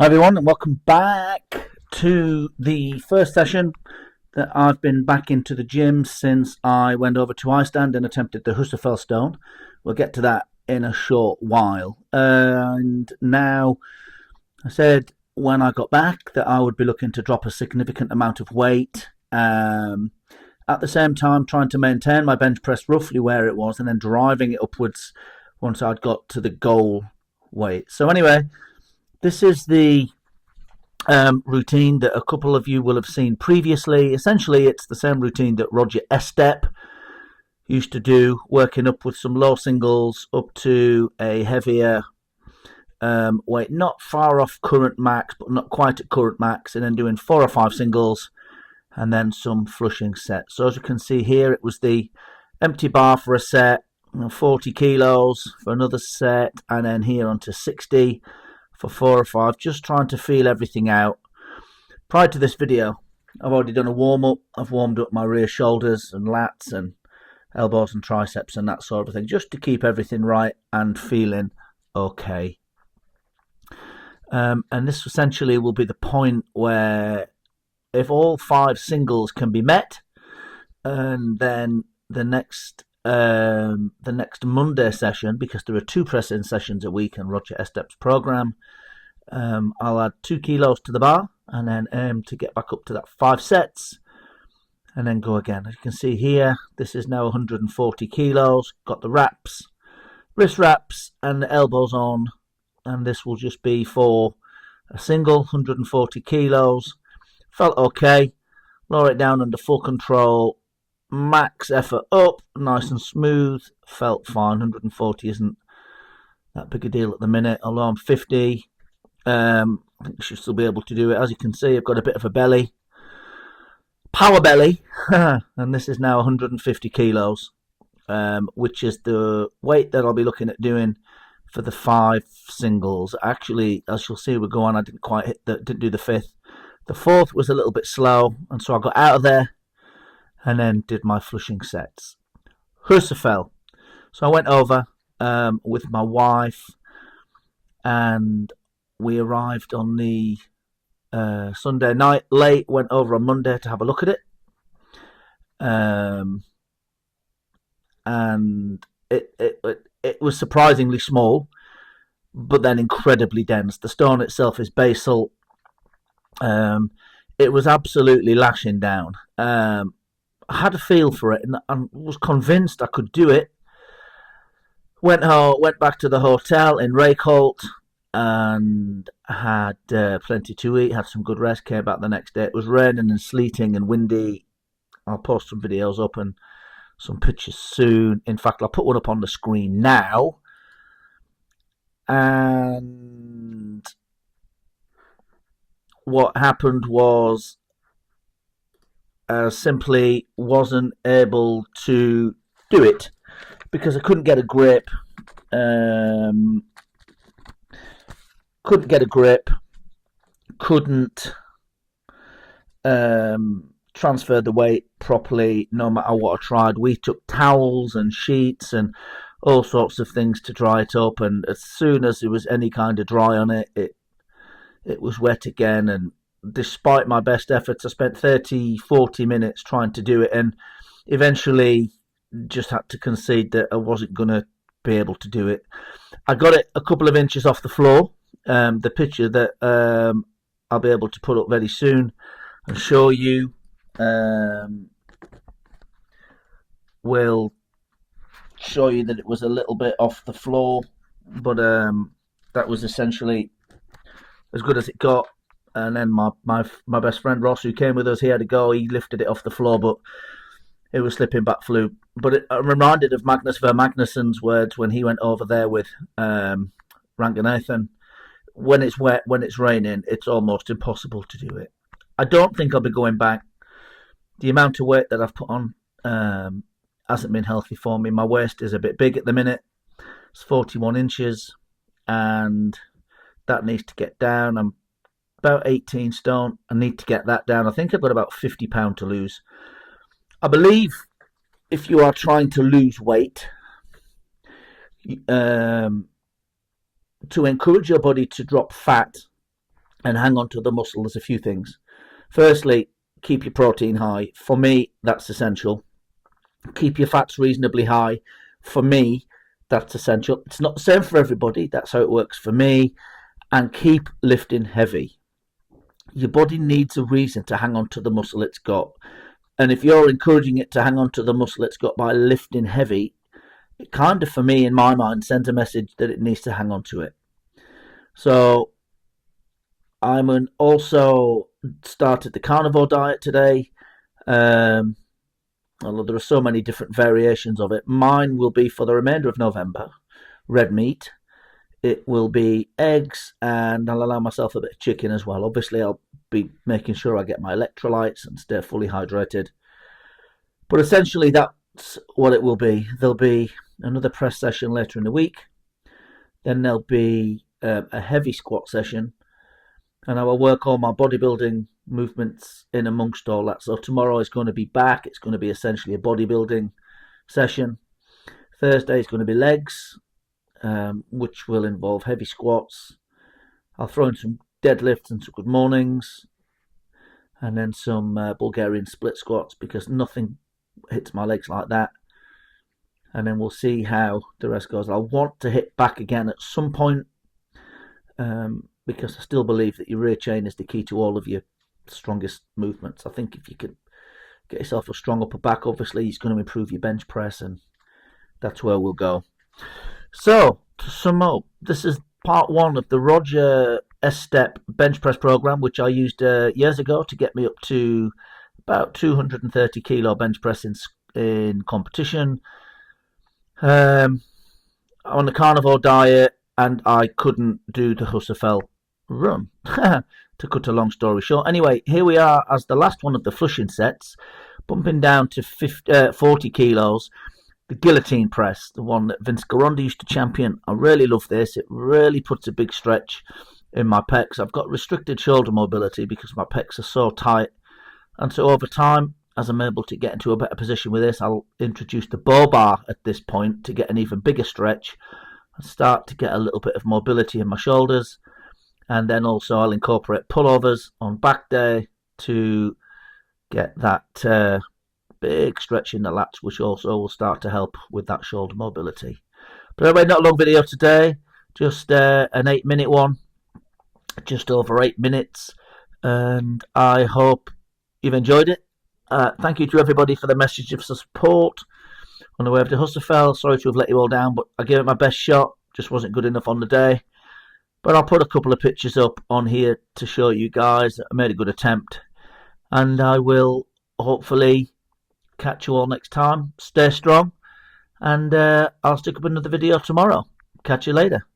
Hi everyone, and welcome back to the first session that I've been back into the gym since I went over to Iceland and attempted the Husafell stone. We'll get to that in a short while. And now, I said when I got back that I would be looking to drop a significant amount of weight. At the same time, trying to maintain my bench press roughly where it was and then driving it upwards once I'd got to the goal weight. So anyway, this is the routine that a couple of you will have seen previously. Essentially, it's the same routine that Roger Estep used to do, working up with some low singles up to a heavier weight, not far off current max, but not quite at current max, and then doing 4 or 5 singles and then some flushing sets. So as you can see here, it was the empty bar for a set, 40 kilos for another set, and then here onto 60 for 4 or 5, just trying to feel everything out. Prior to this video, I've already done a warm-up. I've warmed up my rear shoulders and lats and elbows and triceps and that sort of thing, just to keep everything right and feeling okay. And this essentially will be the point where if all 5 singles can be met, and then the next Monday session, because there are 2 press-in sessions a week in Roger Estep's program, I'll add 2 kilos to the bar and then aim to get back up to that 5 sets and then go again. As you can see here, this is now 140 kilos, got the wraps, wrist wraps and the elbows on, and this will just be for a single 140 kilos. Felt okay, lower it down under full control, max effort up, nice and smooth, felt fine. 140 isn't that big a deal at the minute, although I'm 50. I think I should still be able to do it. As you can see, I've got a bit of a belly, power belly, and this is now 150 kilos, which is the weight that I'll be looking at doing for the 5 singles. Actually, as you'll see, we go on. I didn't do the 5th. The 4th was a little bit slow, and so I got out of there and then did my flushing sets. Husafell. So I went over with my wife, and we arrived on the Sunday night late, went over on Monday to have a look at it. And it was surprisingly small, but then incredibly dense. The stone itself is basalt. It was absolutely lashing down. I had a feel for it and was convinced I could do it. Went back to the hotel in Reykholt and had plenty to eat, had some good rest, came back the next day. It was raining and sleeting and windy. I'll post some videos up and some pictures soon. In fact, I'll put one up on the screen now. And what happened was simply wasn't able to do it because I couldn't get a grip. Couldn't transfer the weight properly no matter what I tried. We took towels and sheets and all sorts of things to dry it up, and as soon as there was any kind of dry on it, it was wet again. And despite my best efforts, I spent 30-40 minutes trying to do it and eventually just had to concede that I wasn't going to be able to do it. I got it a couple of inches off the floor. The picture that I'll be able to put up very soon and show you will show you that it was a little bit off the floor, but that was essentially as good as it got. And then my best friend Ross, who came with us, he had a go. He lifted it off the floor, but it was slipping back fluke. But I'm reminded of Magnus Ver Magnussen's words when he went over there with Ranganathan. When it's wet, when it's raining, it's almost impossible to do it. I don't think I'll be going back. The amount of weight that I've put on hasn't been healthy for me. My waist is a bit big at the minute. It's 41 inches, and that needs to get down. I'm about 18 stone. I need to get that down. I think I've got about 50 pounds to lose. I believe if you are trying to lose weight, to encourage your body to drop fat and hang on to the muscle, there's a few things. Firstly, keep your protein high. For me, that's essential. Keep your fats reasonably high. For me, that's essential. It's not the same for everybody. That's how it works for me. And keep lifting heavy. Your body needs a reason to hang on to the muscle it's got. And if you're encouraging it to hang on to the muscle it's got by lifting heavy, it kind of, for me, in my mind, sends a message that it needs to hang on to it. So I'm also started the carnivore diet today. Although there are so many different variations of it. Mine will be for the remainder of November, red meat. It will be eggs, and I'll allow myself a bit of chicken as well. Obviously, I'll be making sure I get my electrolytes and stay fully hydrated. But essentially, that's what it will be. There'll be another press session later in the week. Then there'll be a heavy squat session, and I will work all my bodybuilding movements in amongst all that. So tomorrow is going to be back. It's going to be essentially a bodybuilding session. Thursday is going to be legs, which will involve heavy squats. I'll throw in some deadlifts and some good mornings, and then some Bulgarian split squats, because nothing hits my legs like that. And then we'll see how the rest goes. I want to hit back again at some point, because I still believe that your rear chain is the key to all of your strongest movements. I think if you can get yourself a strong upper back, obviously it's going to improve your bench press, and that's where we'll go. So, to sum up, this is part one of the Roger Estep bench press program, which I used years ago to get me up to about 230 kilo bench press in competition. On the carnivore diet, and I couldn't do the Husafell run, to cut a long story short. Anyway, here we are as the last one of the flushing sets, bumping down to 40 kilos. The guillotine press, the one that Vince Garonda used to champion. I really love this. It really puts a big stretch in my pecs. I've got restricted shoulder mobility because my pecs are so tight. And so over time, as I'm able to get into a better position with this, I'll introduce the bow bar at this point to get an even bigger stretch and start to get a little bit of mobility in my shoulders. And then also I'll incorporate pullovers on back day to get that big stretch in the lats, which also will start to help with that shoulder mobility. But anyway, not a long video today, just an 8-minute one, just over 8 minutes, and I hope you've enjoyed it. Thank you to everybody for the message of support on the way over to Husafell. Sorry to have let you all down, but I gave it my best shot, just wasn't good enough on the day. But I'll put a couple of pictures up on here to show you guys that I made a good attempt, and I will hopefully catch you all next time. Stay strong, and I'll stick up another video tomorrow. Catch you later.